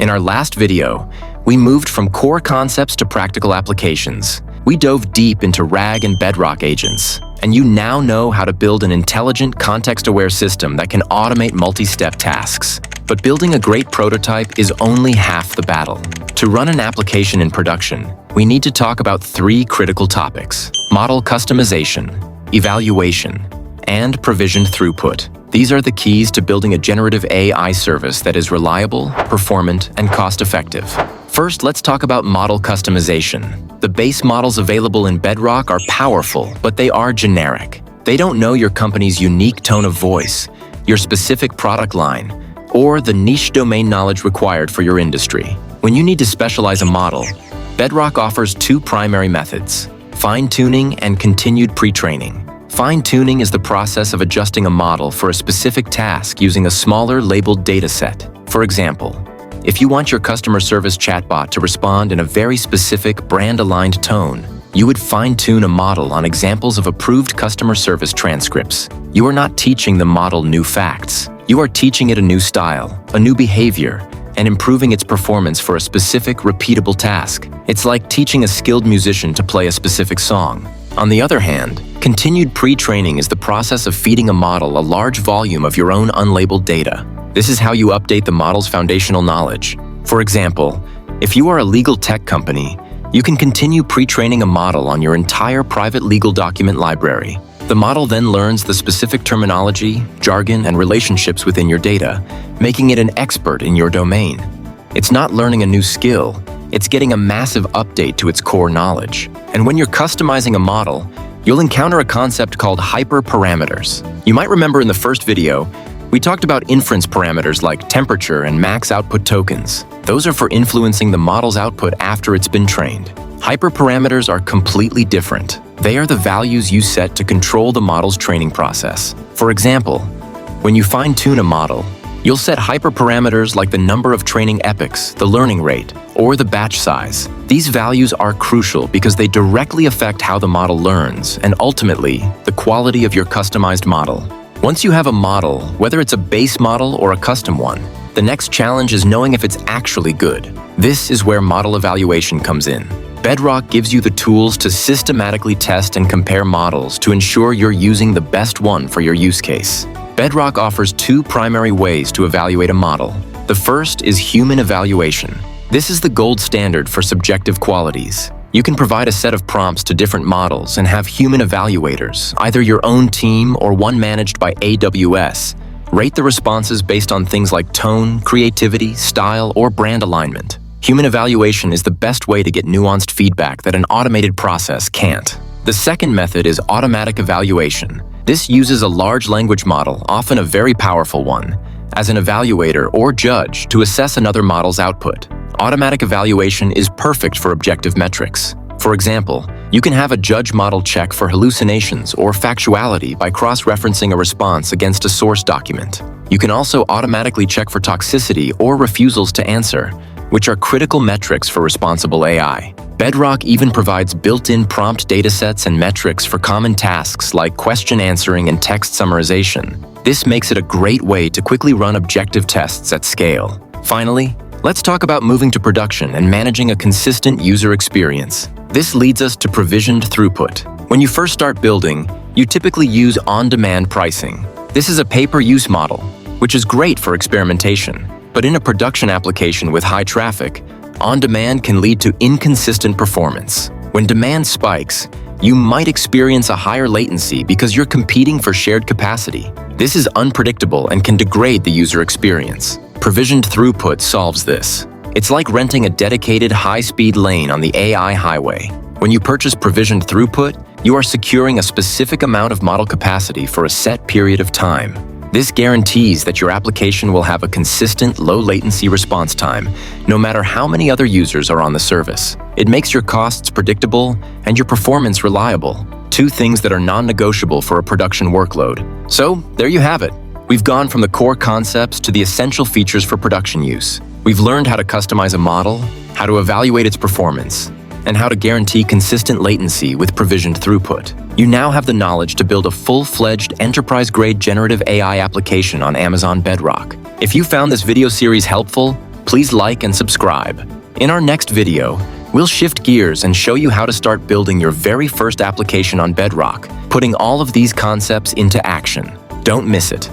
In our last video, we moved from core concepts to practical applications. We dove deep into RAG and Bedrock agents, and you now know how to build an intelligent, context-aware system that can automate multi-step tasks. But building a great prototype is only half the battle. To run an application in production, we need to talk about three critical topics: model customization, evaluation, and provisioned throughput. These are the keys to building a generative AI service that is reliable, performant, and cost-effective. First, let's talk about model customization. The base models available in Bedrock are powerful, but they are generic. They don't know your company's unique tone of voice, your specific product line, or the niche domain knowledge required for your industry. When you need to specialize a model, Bedrock offers two primary methods: fine-tuning and continued pre-training. Fine-tuning is the process of adjusting a model for a specific task using a smaller labeled dataset. For example, if you want your customer service chatbot to respond in a very specific brand-aligned tone, you would fine-tune a model on examples of approved customer service transcripts. You are not teaching the model new facts. You are teaching it a new style, a new behavior, and improving its performance for a specific, repeatable task. It's like teaching a skilled musician to play a specific song. On the other hand, continued pre-training is the process of feeding a model a large volume of your own unlabeled data. This is how you update the model's foundational knowledge. For example, if you are a legal tech company, you can continue pre-training a model on your entire private legal document library. The model then learns the specific terminology, jargon, and relationships within your data, making it an expert in your domain. It's not learning a new skill, it's getting a massive update to its core knowledge. And when you're customizing a model, you'll encounter a concept called hyperparameters. You might remember in the first video, we talked about inference parameters like temperature and max output tokens. Those are for influencing the model's output after it's been trained. Hyperparameters are completely different. They are the values you set to control the model's training process. For example, when you fine-tune a model, you'll set hyperparameters like the number of training epochs, the learning rate, or the batch size. These values are crucial because they directly affect how the model learns and ultimately the quality of your customized model. Once you have a model, whether it's a base model or a custom one, the next challenge is knowing if it's actually good. This is where model evaluation comes in. Bedrock gives you the tools to systematically test and compare models to ensure you're using the best one for your use case. Bedrock offers two primary ways to evaluate a model. The first is human evaluation. This is the gold standard for subjective qualities. You can provide a set of prompts to different models and have human evaluators, either your own team or one managed by AWS, rate the responses based on things like tone, creativity, style, or brand alignment. Human evaluation is the best way to get nuanced feedback that an automated process can't. The second method is automatic evaluation. This uses a large language model, often a very powerful one, as an evaluator or judge to assess another model's output. Automatic evaluation is perfect for objective metrics. For example, you can have a judge model check for hallucinations or factuality by cross-referencing a response against a source document. You can also automatically check for toxicity or refusals to answer, which are critical metrics for responsible AI. Bedrock even provides built-in prompt datasets and metrics for common tasks like question answering and text summarization. This makes it a great way to quickly run objective tests at scale. Finally, let's talk about moving to production and managing a consistent user experience. This leads us to provisioned throughput. When you first start building, you typically use on-demand pricing. This is a pay-per-use model, which is great for experimentation. But in a production application with high traffic, on-demand can lead to inconsistent performance. When demand spikes, you might experience a higher latency because you're competing for shared capacity. This is unpredictable and can degrade the user experience. Provisioned throughput solves this. It's like renting a dedicated high-speed lane on the AI highway. When you purchase provisioned throughput, you are securing a specific amount of model capacity for a set period of time. This guarantees that your application will have a consistent low-latency response time, no matter how many other users are on the service. It makes your costs predictable and your performance reliable, two things that are non-negotiable for a production workload. So, there you have it. We've gone from the core concepts to the essential features for production use. We've learned how to customize a model, how to evaluate its performance, and how to guarantee consistent latency with provisioned throughput. You now have the knowledge to build a full-fledged enterprise-grade generative AI application on Amazon Bedrock. If you found this video series helpful, please like and subscribe. In our next video, we'll shift gears and show you how to start building your very first application on Bedrock, putting all of these concepts into action. Don't miss it.